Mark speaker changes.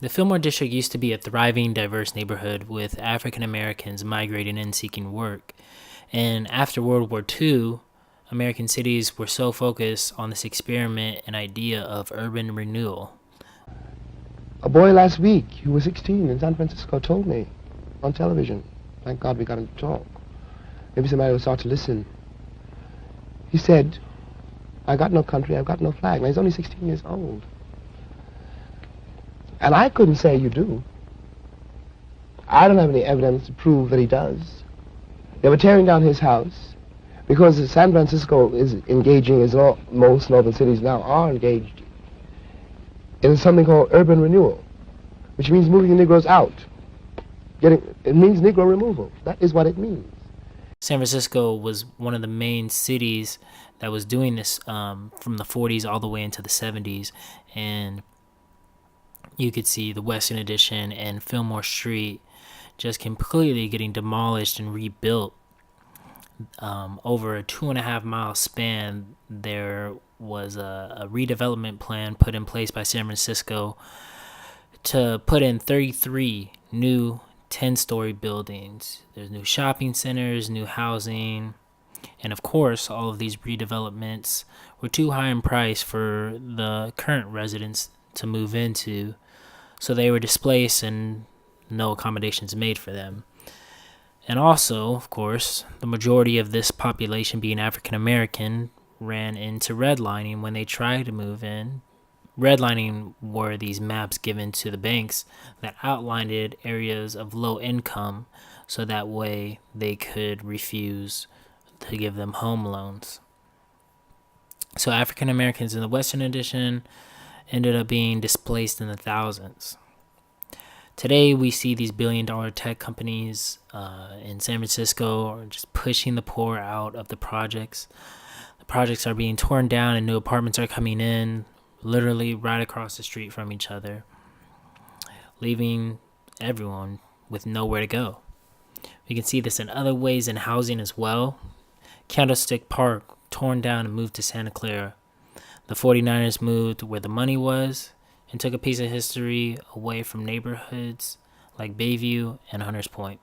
Speaker 1: The Fillmore district used to be a thriving, diverse neighborhood with African Americans migrating and seeking work. And after World War II, American cities were so focused on this experiment and idea of urban renewal.
Speaker 2: A boy last week, who was 16 in San Francisco, told me on television. Thank God we got him to talk. Maybe somebody will start to listen. He said, I got no country, I've got no flag. Now he's only 16 years old. And I couldn't say you do. I don't have any evidence to prove that he does. They were tearing down his house because San Francisco is engaging, as most northern cities now are engaged, in something called urban renewal, which means moving the Negroes out. It means Negro removal. That is what it means.
Speaker 1: San Francisco was one of the main cities that was doing this from the 40s all the way into the 70s. And you could see the Western Addition and Fillmore Street just completely getting demolished and rebuilt. Over a 2.5 mile span, there was a redevelopment plan put in place by San Francisco to put in 33 new 10-story buildings. There's new shopping centers, new housing, and of course, all of these redevelopments were too high in price for the current residents to move into, so they were displaced and no accommodations made for them. And also, of course, the majority of this population being African American ran into redlining when they tried to move in. Redlining were these maps given to the banks that outlined areas of low income so that way they could refuse to give them home loans. So African Americans in the Western Addition ended up being displaced in the thousands. Today, we see these billion-dollar tech companies in San Francisco are just pushing the poor out of the projects. The projects are being torn down and new apartments are coming in, literally right across the street from each other, leaving everyone with nowhere to go. We can see this in other ways in housing as well. Candlestick Park torn down and moved to Santa Clara. The 49ers moved where the money was and took a piece of history away from neighborhoods like Bayview and Hunters Point.